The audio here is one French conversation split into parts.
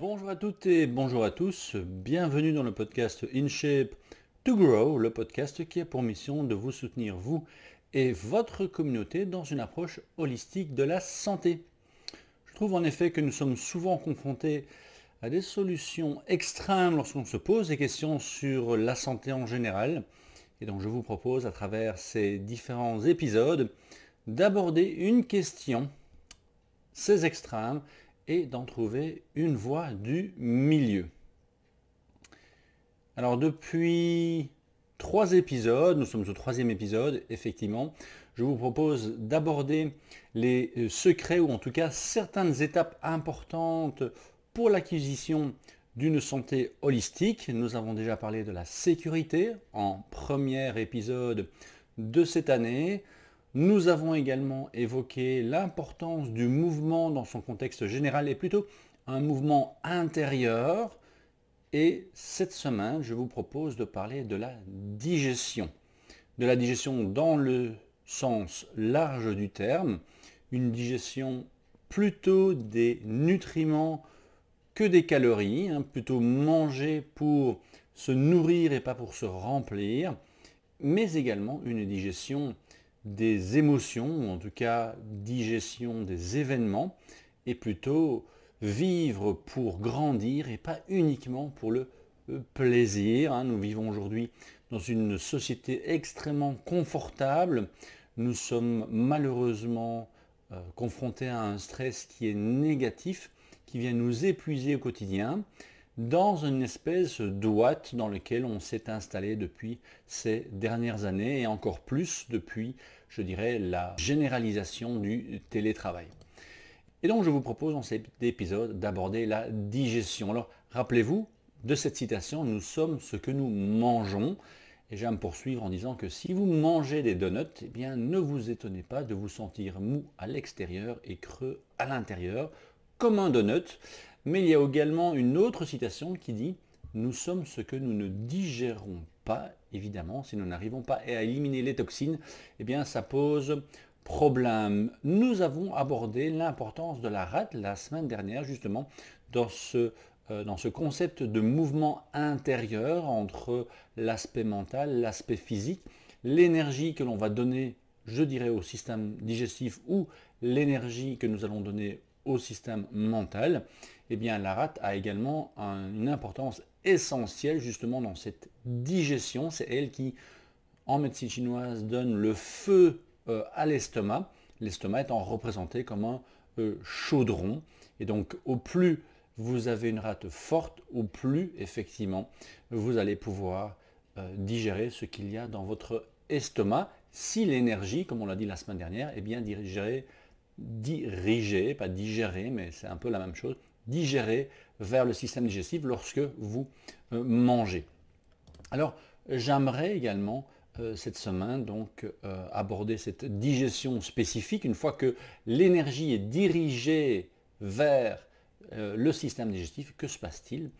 Bonjour à toutes et bonjour à tous, bienvenue dans le podcast InShape to Grow, le podcast qui a pour mission de vous soutenir vous et votre communauté dans une approche holistique de la santé. Je trouve en effet que nous sommes souvent confrontés à des solutions extrêmes lorsqu'on se pose des questions sur la santé en général. Et donc je vous propose à travers ces différents épisodes d'aborder une question, ces extrêmes, et d'en trouver une voie du milieu. Alors depuis 3 épisodes, nous sommes au 3e épisode, effectivement, je vous propose d'aborder les secrets ou en tout cas certaines étapes importantes pour l'acquisition d'une santé holistique. Nous avons déjà parlé de la sécurité en premier épisode de cette année. Nous avons également évoqué l'importance du mouvement dans son contexte général et plutôt un mouvement intérieur. Et cette semaine, je vous propose de parler de la digestion. De la digestion dans le sens large du terme, une digestion plutôt des nutriments que des calories, plutôt manger pour se nourrir et pas pour se remplir, mais également une digestion des émotions, ou en tout cas digestion des événements, et plutôt vivre pour grandir et pas uniquement pour le plaisir. Nous vivons aujourd'hui dans une société extrêmement confortable. Nous sommes malheureusement confrontés à un stress qui est négatif, qui vient nous épuiser au quotidien, dans une espèce d'ouate dans lequel on s'est installé depuis ces dernières années et encore plus depuis, je dirais, la généralisation du télétravail. Et donc je vous propose dans cet épisode d'aborder la digestion. Alors rappelez-vous de cette citation, nous sommes ce que nous mangeons. Et j'aime poursuivre en disant que si vous mangez des donuts, eh bien ne vous étonnez pas de vous sentir mou à l'extérieur et creux à l'intérieur, comme un donut. Mais il y a également une autre citation qui dit « Nous sommes ce que nous ne digérons pas ». Évidemment, si nous n'arrivons pas à éliminer les toxines, eh bien ça pose problème. Nous avons abordé l'importance de la rate la semaine dernière, justement, dans ce concept de mouvement intérieur entre l'aspect mental, l'aspect physique, l'énergie que l'on va donner, je dirais, au système digestif ou l'énergie que nous allons donner au système mental. Eh bien, la rate a également une importance essentielle justement dans cette digestion. C'est elle qui, en médecine chinoise, donne le feu à l'estomac. L'estomac étant représenté comme un chaudron. Et donc, au plus vous avez une rate forte, au plus, effectivement, vous allez pouvoir digérer ce qu'il y a dans votre estomac. Si l'énergie, comme on l'a dit la semaine dernière, est bien dirigée, pas digérée, mais c'est un peu la même chose, digérée vers le système digestif lorsque vous mangez. Alors, j'aimerais également cette semaine donc aborder cette digestion spécifique. Une fois que l'énergie est dirigée vers le système digestif, que se passe-t-il?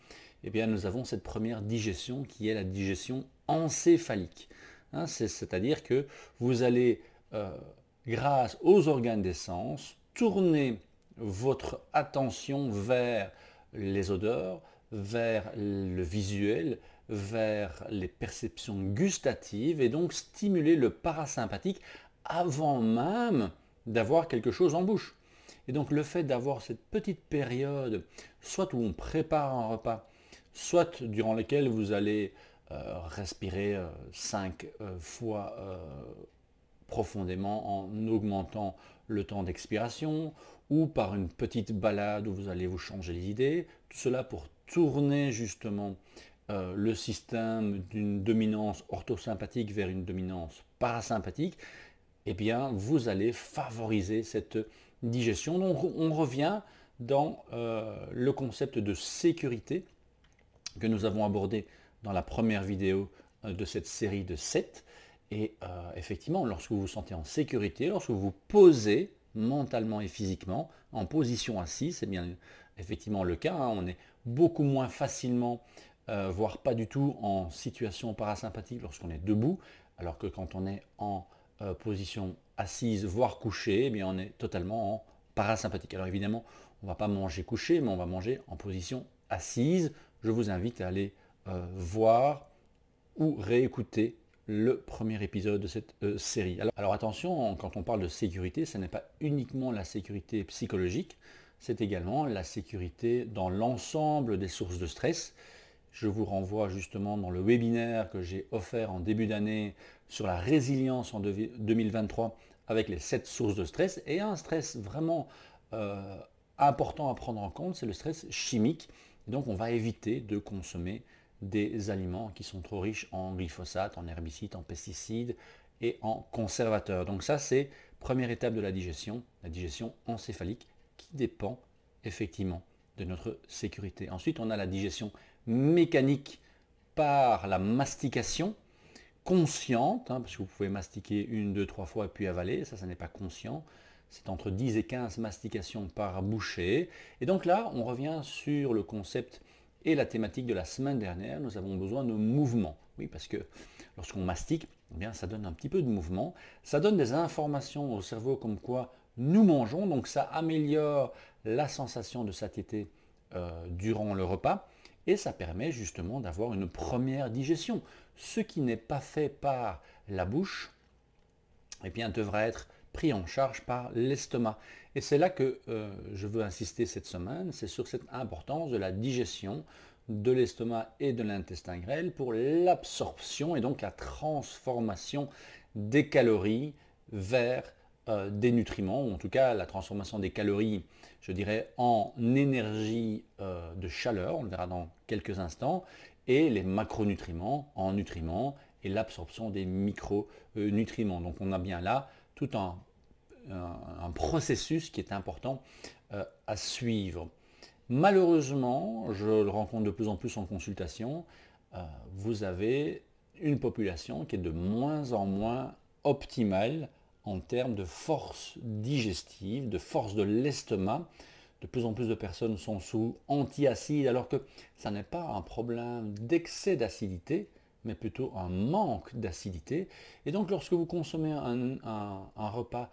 Eh bien, nous avons cette première digestion qui est la digestion encéphalique. C'est-à-dire que vous allez, grâce aux organes des sens, tourner votre attention vers les odeurs, vers le visuel, vers les perceptions gustatives et donc stimuler le parasympathique avant même d'avoir quelque chose en bouche. Et donc le fait d'avoir cette petite période, soit où on prépare un repas, soit durant laquelle vous allez respirer 5 fois profondément en augmentant le temps d'expiration, ou par une petite balade où vous allez vous changer les idées, tout cela pour tourner justement le système d'une dominance orthosympathique vers une dominance parasympathique, eh bien vous allez favoriser cette digestion. Donc on revient dans le concept de sécurité que nous avons abordé dans la première vidéo de cette série de 7. Et effectivement, lorsque vous vous sentez en sécurité, lorsque vous vous posez mentalement et physiquement en position assise, c'est bien effectivement le cas, on est beaucoup moins facilement, voire pas du tout en situation parasympathique lorsqu'on est debout, alors que quand on est en position assise, voire couchée, eh on est totalement en parasympathique. Alors évidemment, on ne va pas manger couché, mais on va manger en position assise, je vous invite à aller voir ou réécouter le premier épisode de cette série. Alors attention, quand on parle de sécurité, ce n'est pas uniquement la sécurité psychologique, c'est également la sécurité dans l'ensemble des sources de stress. Je vous renvoie justement dans le webinaire que j'ai offert en début d'année sur la résilience en 2023 avec les 7 sources de stress. Et un stress vraiment important à prendre en compte, c'est le stress chimique. Donc on va éviter de consommer des aliments qui sont trop riches en glyphosate, en herbicides, en pesticides et en conservateurs. Donc ça, c'est première étape de la digestion encéphalique qui dépend effectivement de notre sécurité. Ensuite, on a la digestion mécanique par la mastication consciente, parce que vous pouvez mastiquer 1, 2, 3 fois et puis avaler, ça n'est pas conscient. C'est entre 10 et 15 mastications par bouchée. Et donc là, on revient sur le concept et la thématique de la semaine dernière, nous avons besoin de mouvement. Oui, parce que lorsqu'on mastique, eh bien, ça donne un petit peu de mouvement. Ça donne des informations au cerveau comme quoi nous mangeons, donc ça améliore la sensation de satiété durant le repas et ça permet justement d'avoir une première digestion. Ce qui n'est pas fait par la bouche, eh bien, devra être pris en charge par l'estomac. Et c'est là que je veux insister cette semaine, c'est sur cette importance de la digestion de l'estomac et de l'intestin grêle pour l'absorption et donc la transformation des calories vers des nutriments, ou en tout cas la transformation des calories, je dirais, en énergie de chaleur, on le verra dans quelques instants, et les macronutriments en nutriments et l'absorption des micronutriments. Donc on a bien là tout un processus qui est important à suivre. Malheureusement, je le rencontre de plus en plus en consultation, vous avez une population qui est de moins en moins optimale en termes de force digestive, de force de l'estomac. De plus en plus de personnes sont sous antiacides alors que ça n'est pas un problème d'excès d'acidité, mais plutôt un manque d'acidité. Et donc lorsque vous consommez un repas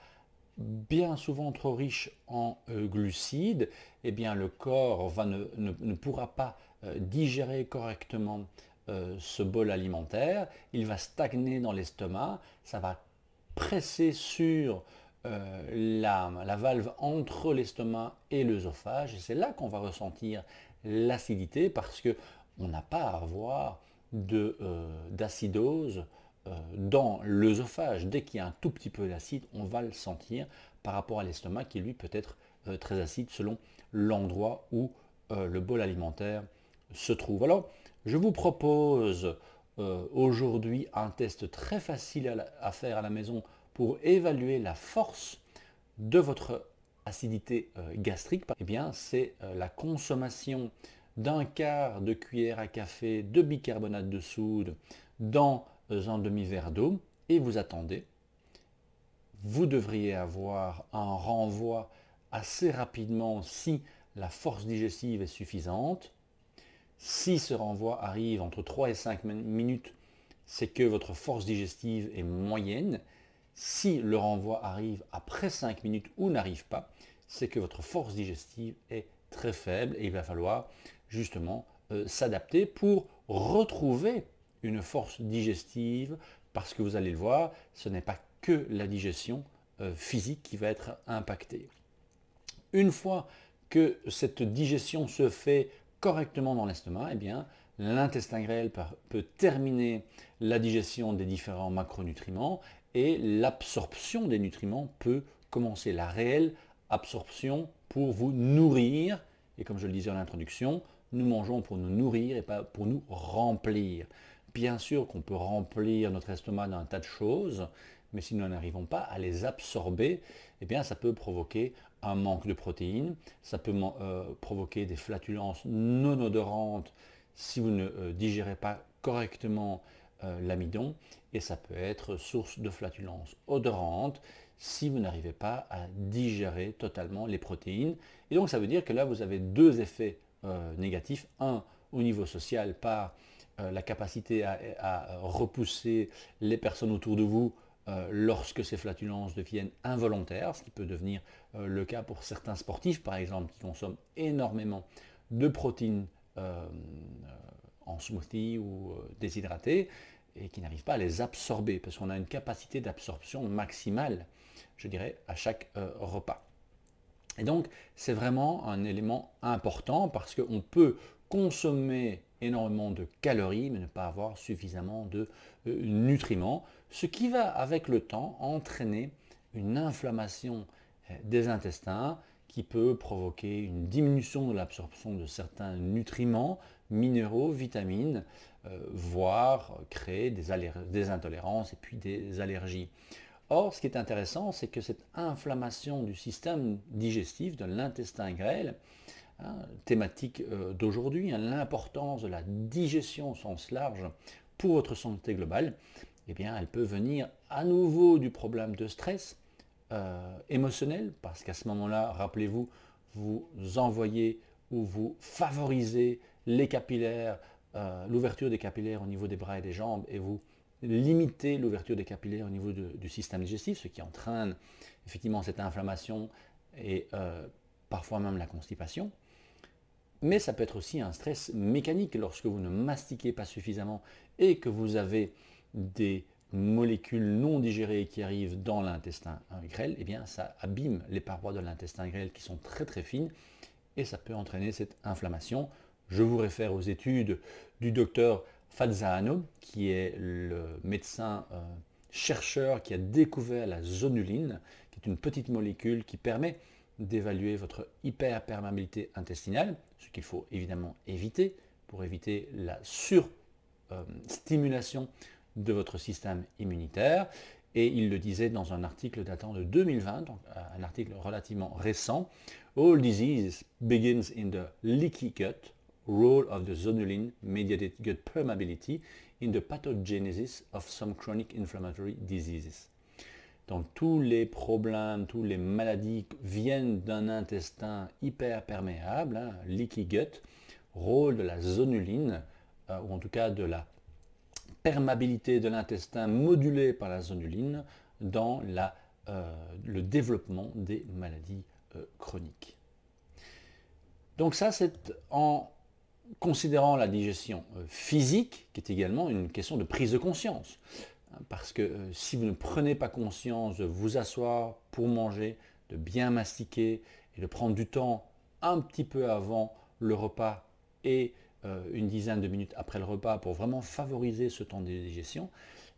bien souvent trop riche en glucides, eh bien le corps ne pourra pas digérer correctement ce bol alimentaire, il va stagner dans l'estomac, ça va presser sur la valve entre l'estomac et l'œsophage, et c'est là qu'on va ressentir l'acidité parce qu'on n'a pas à avoir d'acidose dans l'œsophage. Dès qu'il y a un tout petit peu d'acide, on va le sentir par rapport à l'estomac qui lui peut être très acide selon l'endroit où le bol alimentaire se trouve. Alors, je vous propose aujourd'hui un test très facile à faire à la maison pour évaluer la force de votre acidité gastrique. Eh bien, c'est la consommation d'un quart de cuillère à café de bicarbonate de soude dans un demi-verre d'eau et vous attendez. Vous devriez avoir un renvoi assez rapidement si la force digestive est suffisante. Si ce renvoi arrive entre 3 et 5 minutes, c'est que votre force digestive est moyenne. Si le renvoi arrive après 5 minutes ou n'arrive pas, c'est que votre force digestive est très faible et il va falloir justement s'adapter pour retrouver une force digestive parce que vous allez le voir, ce n'est pas que la digestion physique qui va être impactée. Une fois que cette digestion se fait correctement dans l'estomac, eh bien, l'intestin grêle peut terminer la digestion des différents macronutriments et l'absorption des nutriments peut commencer, la réelle absorption pour vous nourrir. Et comme je le disais en introduction, nous mangeons pour nous nourrir et pas pour nous remplir. Bien sûr qu'on peut remplir notre estomac d'un tas de choses, mais si nous n'arrivons pas à les absorber, eh bien ça peut provoquer un manque de protéines, ça peut provoquer des flatulences non odorantes si vous ne digérez pas correctement l'amidon, et ça peut être source de flatulences odorantes si vous n'arrivez pas à digérer totalement les protéines. Et donc ça veut dire que là vous avez deux effets négatifs. Un, au niveau social, par la capacité à repousser les personnes autour de vous lorsque ces flatulences deviennent involontaires, ce qui peut devenir le cas pour certains sportifs par exemple qui consomment énormément de protéines en smoothie ou déshydratés et qui n'arrivent pas à les absorber parce qu'on a une capacité d'absorption maximale, je dirais, à chaque repas. Et donc, c'est vraiment un élément important parce qu'on peut consommer énormément de calories mais ne pas avoir suffisamment de nutriments, ce qui va avec le temps entraîner une inflammation des intestins qui peut provoquer une diminution de l'absorption de certains nutriments, minéraux, vitamines, voire créer des intolérances et puis des allergies. Or, ce qui est intéressant, c'est que cette inflammation du système digestif, de l'intestin grêle, thématique d'aujourd'hui, l'importance de la digestion au sens large pour votre santé globale, eh bien, elle peut venir à nouveau du problème de stress émotionnel, parce qu'à ce moment-là, rappelez-vous, vous envoyez ou vous favorisez les capillaires, l'ouverture des capillaires au niveau des bras et des jambes, et vous limitez l'ouverture des capillaires au niveau du système digestif, ce qui entraîne effectivement cette inflammation et parfois même la constipation. Mais ça peut être aussi un stress mécanique lorsque vous ne mastiquez pas suffisamment et que vous avez des molécules non digérées qui arrivent dans l'intestin grêle, eh bien ça abîme les parois de l'intestin grêle qui sont très très fines et ça peut entraîner cette inflammation. Je vous réfère aux études du docteur Falzano, qui est le médecin chercheur qui a découvert la zonuline, qui est une petite molécule qui permet d'évaluer votre hyperperméabilité intestinale, ce qu'il faut évidemment éviter pour éviter la surstimulation de votre système immunitaire. Et il le disait dans un article datant de 2020, donc un article relativement récent. All disease begins in the leaky gut, role of the zonulin-mediated gut permeability in the pathogenesis of some chronic inflammatory diseases. Donc tous les problèmes, toutes les maladies viennent d'un intestin hyperperméable, leaky gut, rôle de la zonuline, ou en tout cas de la perméabilité de l'intestin modulée par la zonuline dans le développement des maladies chroniques. Donc ça, c'est en considérant la digestion physique, qui est également une question de prise de conscience. Parce que si vous ne prenez pas conscience de vous asseoir pour manger, de bien mastiquer et de prendre du temps un petit peu avant le repas et une dizaine de minutes après le repas pour vraiment favoriser ce temps de digestion,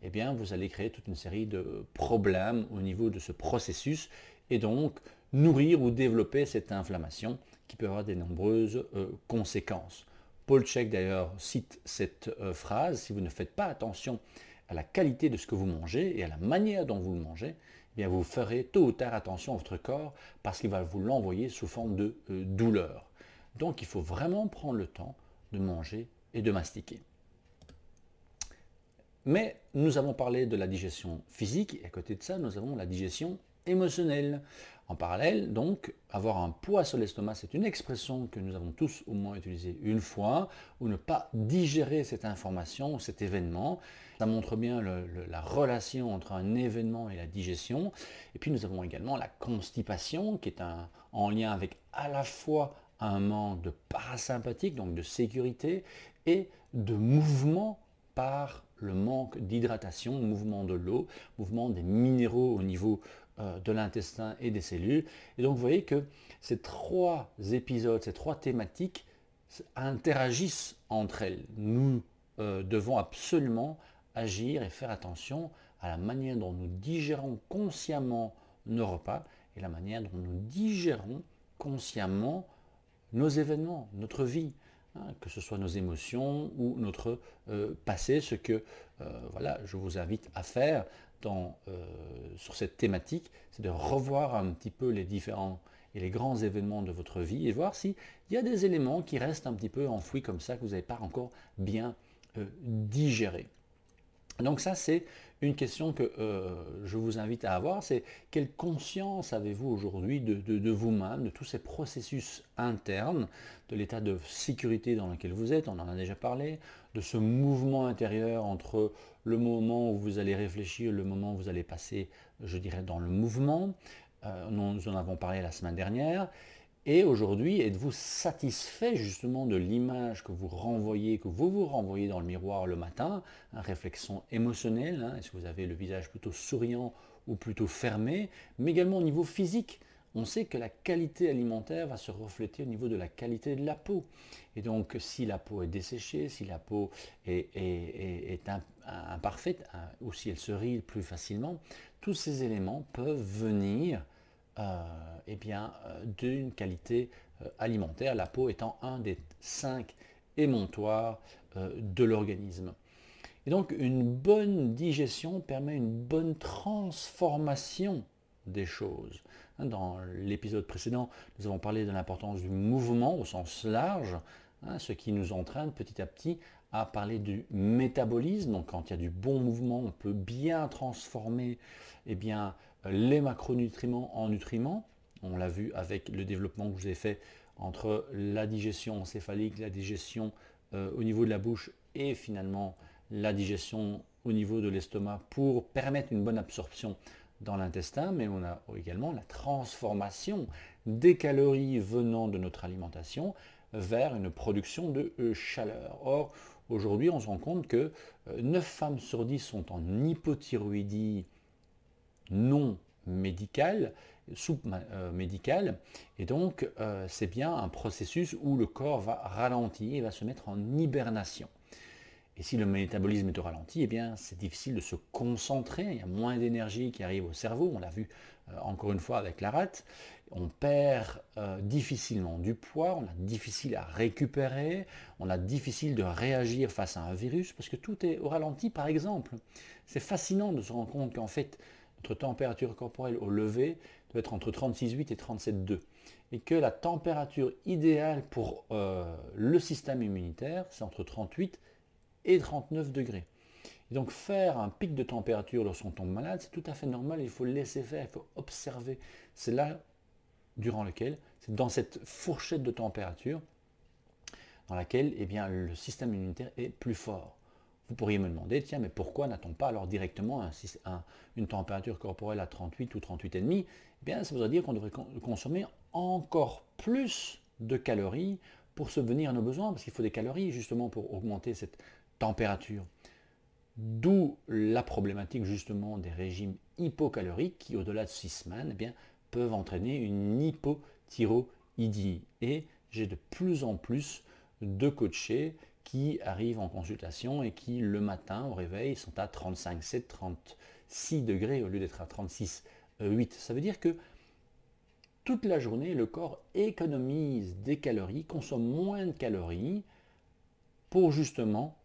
eh bien vous allez créer toute une série de problèmes au niveau de ce processus et donc nourrir ou développer cette inflammation qui peut avoir de nombreuses conséquences. Paul Chek d'ailleurs cite cette phrase: si vous ne faites pas attention à la qualité de ce que vous mangez et à la manière dont vous le mangez, eh bien vous ferez tôt ou tard attention à votre corps parce qu'il va vous l'envoyer sous forme de douleur. Donc il faut vraiment prendre le temps de manger et de mastiquer. Mais nous avons parlé de la digestion physique et à côté de ça, nous avons la digestion émotionnelle. En parallèle, donc, avoir un poids sur l'estomac, c'est une expression que nous avons tous au moins utilisée une fois, ou ne pas digérer cette information, cet événement. Ça montre bien la relation entre un événement et la digestion. Et puis nous avons également la constipation, qui est en lien avec à la fois un manque de parasympathique, donc de sécurité, et de mouvement par le manque d'hydratation, mouvement de l'eau, mouvement des minéraux au niveau de l'intestin et des cellules. Et donc vous voyez que ces trois épisodes, ces trois thématiques interagissent entre elles. Nous devons absolument agir et faire attention à la manière dont nous digérons consciemment nos repas et la manière dont nous digérons consciemment nos événements, notre vie, que ce soit nos émotions ou notre passé, ce que voilà, je vous invite à faire sur cette thématique, c'est de revoir un petit peu les différents et les grands événements de votre vie et voir s'il y a des éléments qui restent un petit peu enfouis comme ça, que vous n'avez pas encore bien digérés. Donc ça, c'est une question que je vous invite à avoir, c'est quelle conscience avez-vous aujourd'hui de vous-même, de tous ces processus internes, de l'état de sécurité dans lequel vous êtes, on en a déjà parlé, de ce mouvement intérieur entre le moment où vous allez réfléchir, le moment où vous allez passer, je dirais, dans le mouvement. Nous en avons parlé la semaine dernière. Et aujourd'hui, êtes-vous satisfait justement de l'image que vous renvoyez, que vous vous renvoyez dans le miroir le matin, réflexion émotionnelle, hein, est-ce que vous avez le visage plutôt souriant ou plutôt fermé, mais également au niveau physique. On sait que la qualité alimentaire va se refléter au niveau de la qualité de la peau. Et donc, si la peau est desséchée, si la peau est imparfaite, hein, ou si elle se ride plus facilement, tous ces éléments peuvent venir d'une qualité alimentaire, la peau étant un des 5 émontoires de l'organisme. Et donc une bonne digestion permet une bonne transformation des choses. Dans l'épisode précédent, nous avons parlé de l'importance du mouvement au sens large, ce qui nous entraîne petit à petit à parler du métabolisme. Donc quand il y a du bon mouvement, on peut bien transformer les macronutriments en nutriments. On l'a vu avec le développement que je vous ai fait entre la digestion encéphalique, la digestion au niveau de la bouche et finalement la digestion au niveau de l'estomac pour permettre une bonne absorption dans l'intestin, mais on a également la transformation des calories venant de notre alimentation vers une production de chaleur. Or, aujourd'hui, on se rend compte que 9 femmes sur 10 sont en hypothyroïdie non médicale, sous-médicale, et donc c'est bien un processus où le corps va ralentir et va se mettre en hibernation. Et si le métabolisme est au ralenti, eh bien c'est difficile de se concentrer, il y a moins d'énergie qui arrive au cerveau, on l'a vu encore une fois avec la rate, on perd difficilement du poids, on a difficile à récupérer, on a difficile de réagir face à un virus, parce que tout est au ralenti par exemple. C'est fascinant de se rendre compte qu'en fait, notre température corporelle au lever doit être entre 36,8 et 37,2. Et que la température idéale pour le système immunitaire, c'est entre 38 et 39 degrés. Et donc faire un pic de température lorsqu'on tombe malade, c'est tout à fait normal, il faut le laisser faire, il faut observer. C'est là, durant lequel, c'est dans cette fourchette de température dans laquelle le système immunitaire est plus fort. Vous pourriez me demander, tiens, mais pourquoi n'a-t-on pas alors directement une température corporelle à 38 ou 38,5? Eh bien, ça voudrait dire qu'on devrait consommer encore plus de calories pour subvenir à nos besoins, parce qu'il faut des calories justement pour augmenter cette température. D'où la problématique justement des régimes hypocaloriques qui, au-delà de 6 semaines, peuvent entraîner une hypothyroïdie. Et j'ai de plus en plus de coachés qui arrivent en consultation et qui, le matin, au réveil, sont à 35,7, 36 degrés au lieu d'être à 36,8. Ça veut dire que toute la journée, le corps économise des calories, consomme moins de calories pour justement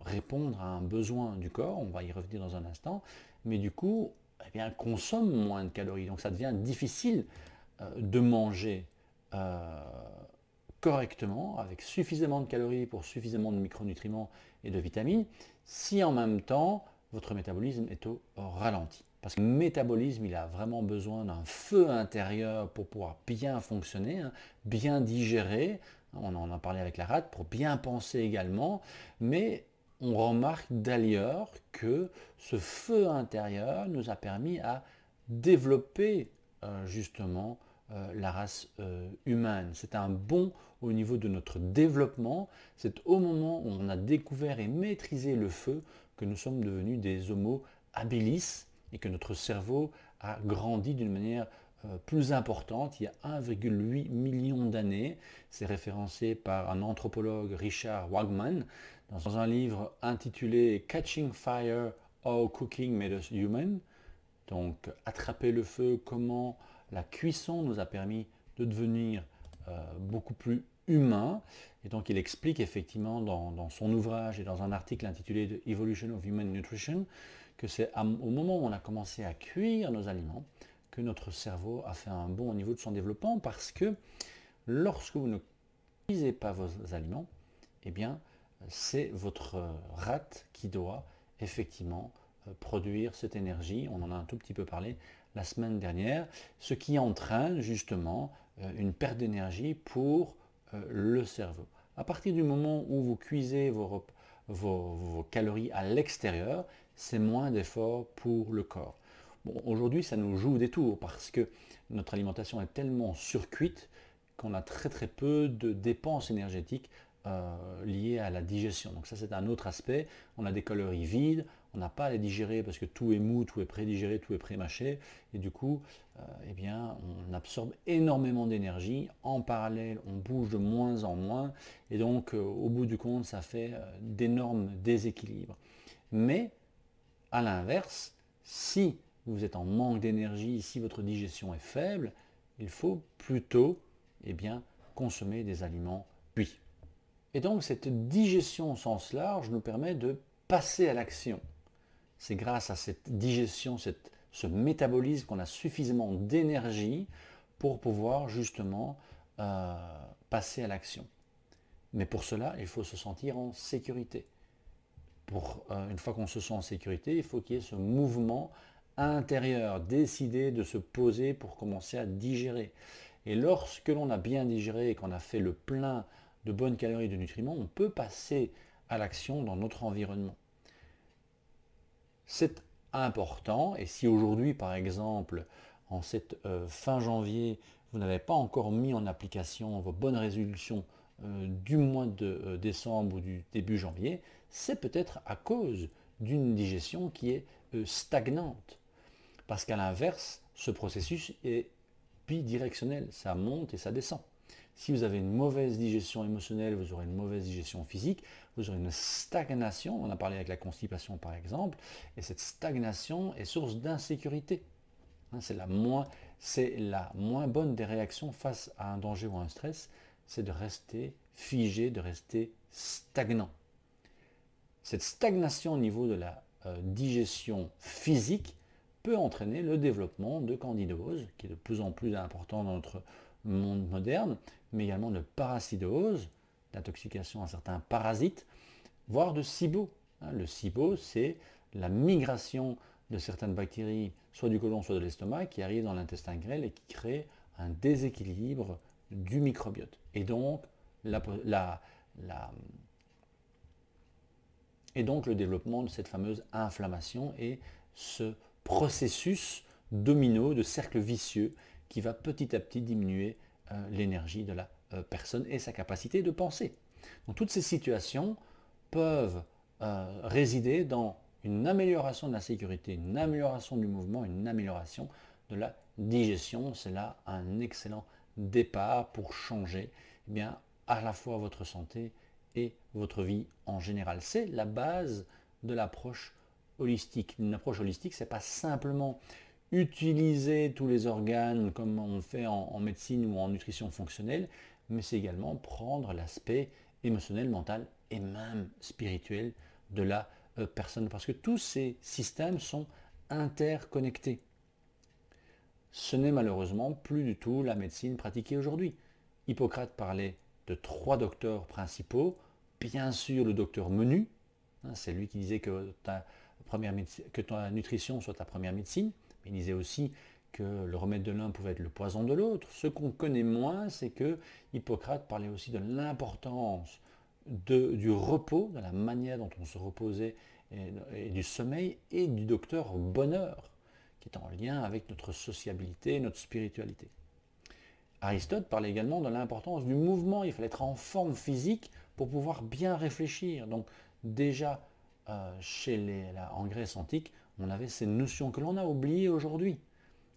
répondre à un besoin du corps. On va y revenir dans un instant. Mais du coup, consomme moins de calories. Donc ça devient difficile de manger correctement, avec suffisamment de calories pour suffisamment de micronutriments et de vitamines, si en même temps votre métabolisme est au ralenti. Parce que le métabolisme, il a vraiment besoin d'un feu intérieur pour pouvoir bien fonctionner, bien digérer. On en a parlé avec la rate, pour bien penser également. Mais on remarque d'ailleurs que ce feu intérieur nous a permis à développer justement la race humaine. C'est un bond au niveau de notre développement. C'est au moment où on a découvert et maîtrisé le feu que nous sommes devenus des homo habilis et que notre cerveau a grandi d'une manière plus importante il y a 1,8 million d'années. C'est référencé par un anthropologue, Richard Wagman, dans un livre intitulé Catching Fire, How Cooking Made Us Human. Donc, attraper le feu, comment la cuisson nous a permis de devenir beaucoup plus humain. Et donc, il explique effectivement dans son ouvrage et dans un article intitulé The Evolution of Human Nutrition que c'est au moment où on a commencé à cuire nos aliments que notre cerveau a fait un bond au niveau de son développement, parce que lorsque vous ne cuisez pas vos aliments, c'est votre rate qui doit effectivement produire cette énergie. On en a un tout petit peu parlé la semaine dernière, ce qui entraîne justement une perte d'énergie pour le cerveau. À partir du moment où vous cuisez vos calories à l'extérieur, c'est moins d'efforts pour le corps. Bon, aujourd'hui, ça nous joue des tours parce que notre alimentation est tellement surcuite qu'on a très très peu de dépenses énergétiques liées à la digestion. Donc ça, c'est un autre aspect. On a des calories vides, on n'a pas à les digérer parce que tout est mou, tout est prédigéré, tout est pré-mâché. Et du coup, eh bien, on absorbe énormément d'énergie. En parallèle, on bouge de moins en moins. Et donc, au bout du compte, ça fait d'énormes déséquilibres. Mais, à l'inverse, si vous êtes en manque d'énergie, si votre digestion est faible, il faut plutôt eh bien, consommer des aliments cuits. Et donc cette digestion au sens large nous permet de passer à l'action. C'est grâce à cette digestion, ce métabolisme qu'on a suffisamment d'énergie pour pouvoir justement passer à l'action. Mais pour cela, il faut se sentir en sécurité. Une fois qu'on se sent en sécurité, il faut qu'il y ait ce mouvement intérieur, décider de se poser pour commencer à digérer. Et lorsque l'on a bien digéré et qu'on a fait le plein de bonnes calories et de nutriments, on peut passer à l'action dans notre environnement. C'est important, et si aujourd'hui, par exemple, en cette fin janvier, vous n'avez pas encore mis en application vos bonnes résolutions du mois de décembre ou du début janvier, c'est peut-être à cause d'une digestion qui est stagnante. Parce qu'à l'inverse, ce processus est bidirectionnel, ça monte et ça descend. Si vous avez une mauvaise digestion émotionnelle, vous aurez une mauvaise digestion physique, vous aurez une stagnation, on a parlé avec la constipation par exemple, et cette stagnation est source d'insécurité. C'est la moins bonne des réactions face à un danger ou à un stress, c'est de rester figé, de rester stagnant. Cette stagnation au niveau de la digestion physique peut entraîner le développement de candidose, qui est de plus en plus important dans notre monde moderne, mais également de parasitose, d'intoxication à certains parasites, voire de SIBO. Le SIBO, c'est la migration de certaines bactéries, soit du côlon, soit de l'estomac, qui arrivent dans l'intestin grêle et qui créent un déséquilibre du microbiote. Et donc, et donc le développement de cette fameuse inflammation et ce processus domino de cercle vicieux qui va petit à petit diminuer l'énergie de la personne et sa capacité de penser. Donc toutes ces situations peuvent résider dans une amélioration de la sécurité, une amélioration du mouvement, une amélioration de la digestion. C'est là un excellent départ pour changer eh bien, à la fois votre santé et votre vie en général. C'est la base de l'approche holistique. Une approche holistique, c'est pas simplement utiliser tous les organes comme on fait en médecine ou en nutrition fonctionnelle, mais c'est également prendre l'aspect émotionnel, mental et même spirituel de la personne, parce que tous ces systèmes sont interconnectés. Ce n'est malheureusement plus du tout la médecine pratiquée aujourd'hui. Hippocrate parlait de 3 docteurs principaux, bien sûr le docteur Menu, c'est lui qui disait que ta nutrition soit ta première médecine, mais il disait aussi que le remède de l'un pouvait être le poison de l'autre. Ce qu'on connaît moins, c'est que Hippocrate parlait aussi de l'importance du repos, de la manière dont on se reposait, et du sommeil, et du docteur bonheur, qui est en lien avec notre sociabilité, notre spiritualité. Aristote parlait également de l'importance du mouvement. Il fallait être en forme physique pour pouvoir bien réfléchir. Donc déjà, en Grèce antique, on avait ces notions que l'on a oubliées aujourd'hui.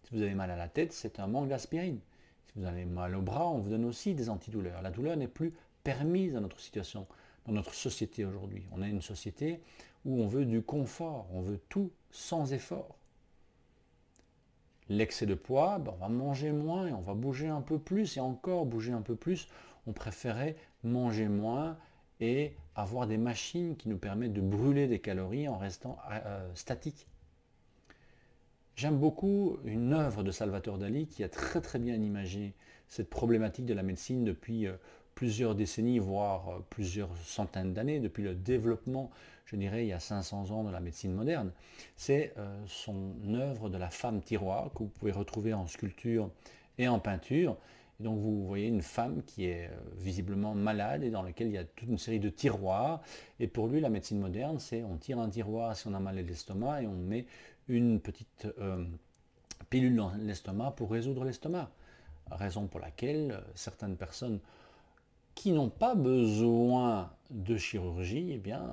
Si vous avez mal à la tête, c'est un manque d'aspirine. Si vous avez mal au bras, on vous donne aussi des antidouleurs. La douleur n'est plus permise dans notre situation, dans notre société aujourd'hui. On a une société où on veut du confort, on veut tout sans effort. L'excès de poids, on va manger moins et on va bouger un peu plus et encore bouger un peu plus. On préférait manger moins et avoir des machines qui nous permettent de brûler des calories en restant statique. J'aime beaucoup une œuvre de Salvatore Dali qui a très très bien imagé cette problématique de la médecine depuis plusieurs décennies, voire plusieurs centaines d'années, depuis le développement, je dirais, il y a 500 ans de la médecine moderne. C'est son œuvre de la femme tiroir que vous pouvez retrouver en sculpture et en peinture. Et donc vous voyez une femme qui est visiblement malade et dans laquelle il y a toute une série de tiroirs. Et pour lui, la médecine moderne, c'est on tire un tiroir si on a mal à l'estomac et on met une petite pilule dans l'estomac pour résoudre l'estomac. Raison pour laquelle certaines personnes qui n'ont pas besoin de chirurgie, eh bien,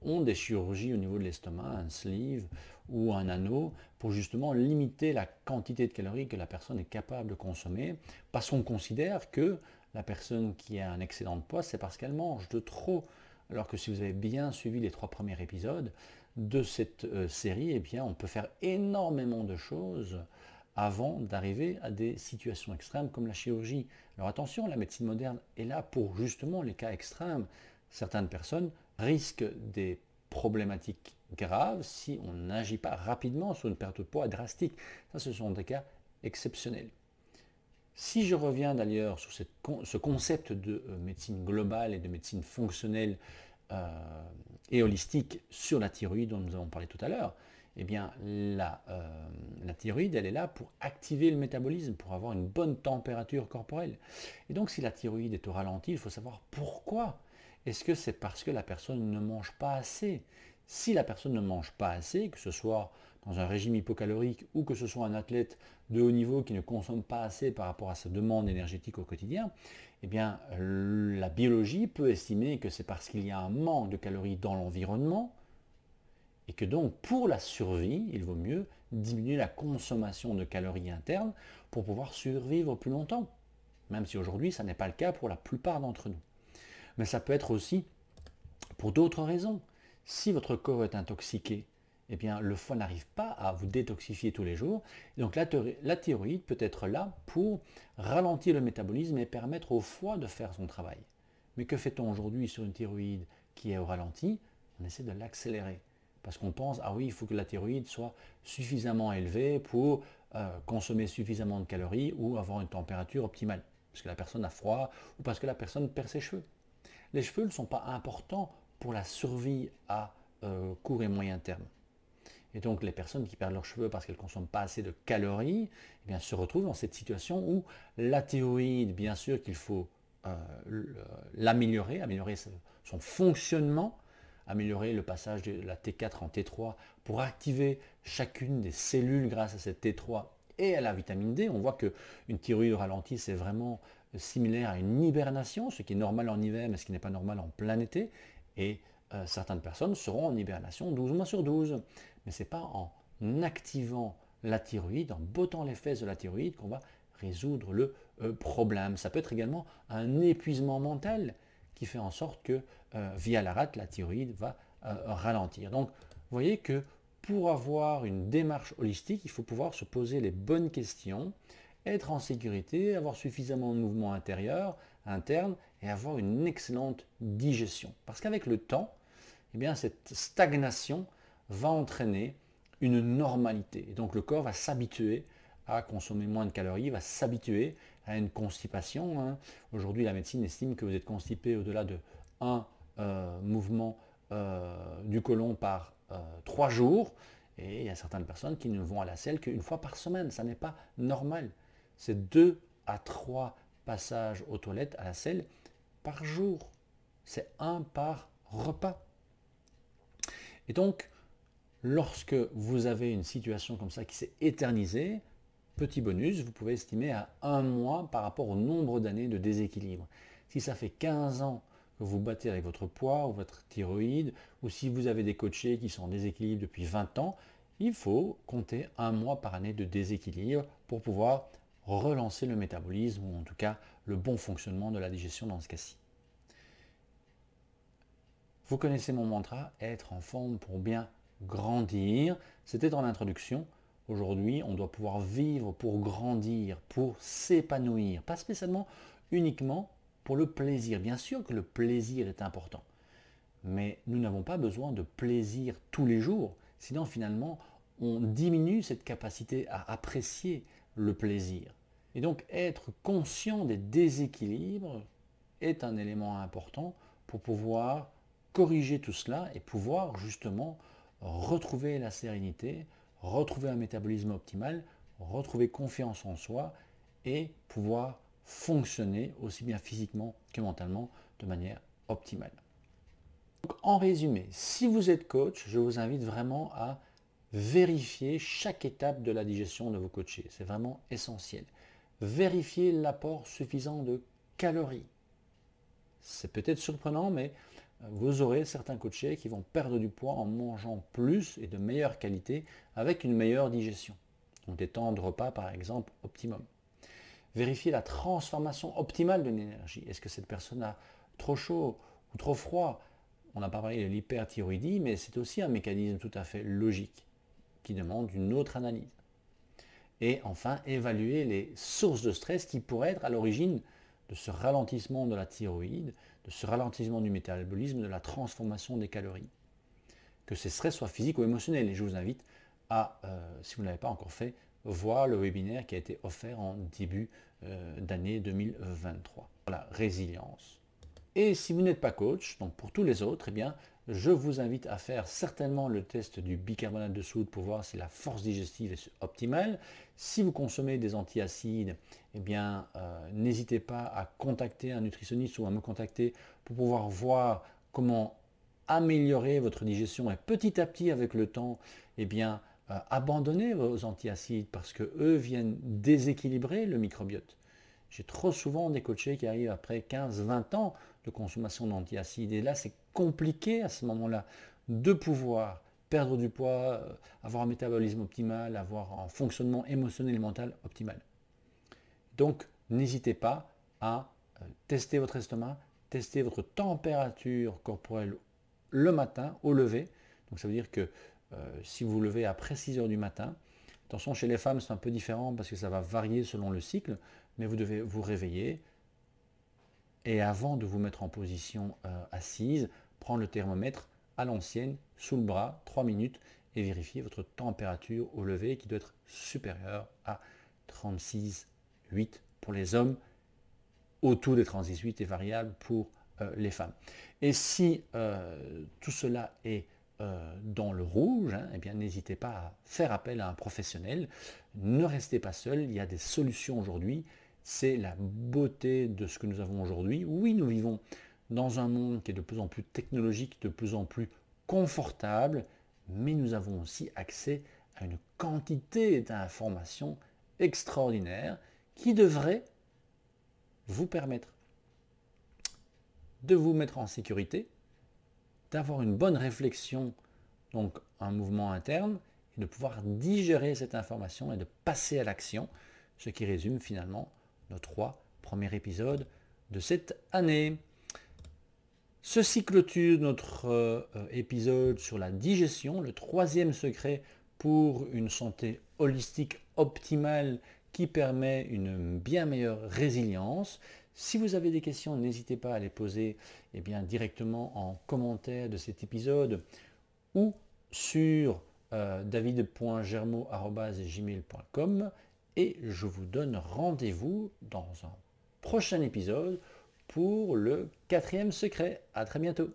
ont des chirurgies au niveau de l'estomac, un sleeve ou un anneau, pour justement limiter la quantité de calories que la personne est capable de consommer, parce qu'on considère que la personne qui a un excédent de poids, c'est parce qu'elle mange de trop. Alors que si vous avez bien suivi les 3 premiers épisodes de cette série, eh bien, on peut faire énormément de choses avant d'arriver à des situations extrêmes comme la chirurgie. Alors attention, la médecine moderne est là pour justement les cas extrêmes. Certaines personnes risquent des problématiques graves si on n'agit pas rapidement sur une perte de poids drastique. Ça, ce sont des cas exceptionnels. Si je reviens d'ailleurs sur ce concept de médecine globale et de médecine fonctionnelle et holistique sur la thyroïde dont nous avons parlé tout à l'heure, eh bien la thyroïde, elle est là pour activer le métabolisme, pour avoir une bonne température corporelle. Et donc si la thyroïde est au ralenti, il faut savoir pourquoi. Est-ce que c'est parce que la personne ne mange pas assez? Si la personne ne mange pas assez, que ce soit dans un régime hypocalorique ou que ce soit un athlète de haut niveau qui ne consomme pas assez par rapport à sa demande énergétique au quotidien, eh bien la biologie peut estimer que c'est parce qu'il y a un manque de calories dans l'environnement et que donc pour la survie, il vaut mieux diminuer la consommation de calories internes pour pouvoir survivre plus longtemps, même si aujourd'hui ça n'est pas le cas pour la plupart d'entre nous. Mais ça peut être aussi pour d'autres raisons. Si votre corps est intoxiqué, eh bien, le foie n'arrive pas à vous détoxifier tous les jours. Donc la thyroïde peut être là pour ralentir le métabolisme et permettre au foie de faire son travail. Mais que fait-on aujourd'hui sur une thyroïde qui est au ralenti? On essaie de l'accélérer. Parce qu'on pense, ah oui, il faut que la thyroïde soit suffisamment élevée pour consommer suffisamment de calories ou avoir une température optimale. Parce que la personne a froid ou parce que la personne perd ses cheveux. Les cheveux ne sont pas importants pour la survie à court et moyen terme. Et donc les personnes qui perdent leurs cheveux parce qu'elles ne consomment pas assez de calories, eh bien, se retrouvent dans cette situation où la thyroïde, bien sûr qu'il faut l'améliorer, améliorer son fonctionnement, améliorer le passage de la T4 en T3 pour activer chacune des cellules grâce à cette T3 et à la vitamine D. On voit qu'une thyroïde ralentie, c'est vraiment similaire à une hibernation, ce qui est normal en hiver, mais ce qui n'est pas normal en plein été. Et certaines personnes seront en hibernation 12 mois sur 12. Mais ce n'est pas en activant la thyroïde, en bottant les fesses de la thyroïde qu'on va résoudre le problème. Ça peut être également un épuisement mental qui fait en sorte que via la rate, la thyroïde va ralentir. Donc, vous voyez que pour avoir une démarche holistique, il faut pouvoir se poser les bonnes questions, être en sécurité, avoir suffisamment de mouvement intérieur, interne et avoir une excellente digestion. Parce qu'avec le temps, eh bien, cette stagnation va entraîner une normalité. Et donc le corps va s'habituer à consommer moins de calories, va s'habituer à une constipation. Hein. Aujourd'hui, la médecine estime que vous êtes constipé au-delà de un mouvement du côlon par 3 jours. Et il y a certaines personnes qui ne vont à la selle qu'une fois par semaine. Ça n'est pas normal. C'est 2 à 3 passages aux toilettes à la selle par jour. C'est 1 par repas. Et donc, lorsque vous avez une situation comme ça qui s'est éternisée, petit bonus, vous pouvez estimer à 1 mois par rapport au nombre d'années de déséquilibre. Si ça fait 15 ans que vous battez avec votre poids ou votre thyroïde, ou si vous avez des coachés qui sont en déséquilibre depuis 20 ans, il faut compter 1 mois par année de déséquilibre pour pouvoir relancer le métabolisme ou en tout cas le bon fonctionnement de la digestion dans ce cas-ci. Vous connaissez mon mantra, être en forme pour bien grandir. C'était en introduction. Aujourd'hui, on doit pouvoir vivre pour grandir, pour s'épanouir. Pas spécialement uniquement pour le plaisir. Bien sûr que le plaisir est important. Mais nous n'avons pas besoin de plaisir tous les jours. Sinon, finalement, on diminue cette capacité à apprécier le plaisir. Et donc, être conscient des déséquilibres est un élément important pour pouvoir corriger tout cela et pouvoir justement retrouver la sérénité, retrouver un métabolisme optimal, retrouver confiance en soi et pouvoir fonctionner aussi bien physiquement que mentalement de manière optimale. Donc, en résumé, si vous êtes coach, je vous invite vraiment à vérifiez chaque étape de la digestion de vos coachés. C'est vraiment essentiel. Vérifiez l'apport suffisant de calories. C'est peut-être surprenant, mais vous aurez certains coachés qui vont perdre du poids en mangeant plus et de meilleure qualité avec une meilleure digestion. Donc des temps de repas par exemple optimum. Vérifiez la transformation optimale de l'énergie. Est-ce que cette personne a trop chaud ou trop froid? On n'a pas parlé de l'hyperthyroïdie, mais c'est aussi un mécanisme tout à fait logique qui demande une autre analyse. Et enfin, évaluer les sources de stress qui pourraient être à l'origine de ce ralentissement de la thyroïde, de ce ralentissement du métabolisme, de la transformation des calories. Que ces stress soient physiques ou émotionnels. Et je vous invite à, si vous ne l'avez pas encore fait, voir le webinaire qui a été offert en début d'année 2023. Voilà, résilience. Et si vous n'êtes pas coach, donc pour tous les autres, eh bien, je vous invite à faire certainement le test du bicarbonate de soude pour voir si la force digestive est optimale. Si vous consommez des antiacides, eh bien, n'hésitez pas à contacter un nutritionniste ou à me contacter pour pouvoir voir comment améliorer votre digestion et petit à petit avec le temps, eh bien, abandonner vos antiacides parce que eux viennent déséquilibrer le microbiote. J'ai trop souvent des coachés qui arrivent après 15-20 ans de consommation d'antiacides. Et là, c'est compliqué à ce moment-là de pouvoir perdre du poids, avoir un métabolisme optimal, avoir un fonctionnement émotionnel et mental optimal. Donc, n'hésitez pas à tester votre estomac, tester votre température corporelle le matin au lever. Donc, ça veut dire que si vous vous levez après 6 heures du matin, attention, chez les femmes, c'est un peu différent parce que ça va varier selon le cycle, mais vous devez vous réveiller et avant de vous mettre en position assise, prendre le thermomètre à l'ancienne, sous le bras, 3 minutes, et vérifier votre température au lever qui doit être supérieure à 36,8 pour les hommes. Autour des 36,8 est variable pour les femmes. Et si tout cela est dans le rouge, eh bien n'hésitez pas à faire appel à un professionnel. Ne restez pas seul, il y a des solutions aujourd'hui. C'est la beauté de ce que nous avons aujourd'hui. Oui, nous vivons dans un monde qui est de plus en plus technologique, de plus en plus confortable, mais nous avons aussi accès à une quantité d'informations extraordinaires qui devraient vous permettre de vous mettre en sécurité, d'avoir une bonne réflexion, donc un mouvement interne, et de pouvoir digérer cette information et de passer à l'action, ce qui résume finalement nos 3 premiers épisodes de cette année. Ceci clôture notre épisode sur la digestion, le 3e secret pour une santé holistique optimale qui permet une bien meilleure résilience. Si vous avez des questions, n'hésitez pas à les poser directement en commentaire de cet épisode ou sur david.germo@gmail.com et je vous donne rendez-vous dans un prochain épisode pour le 4e secret. À très bientôt.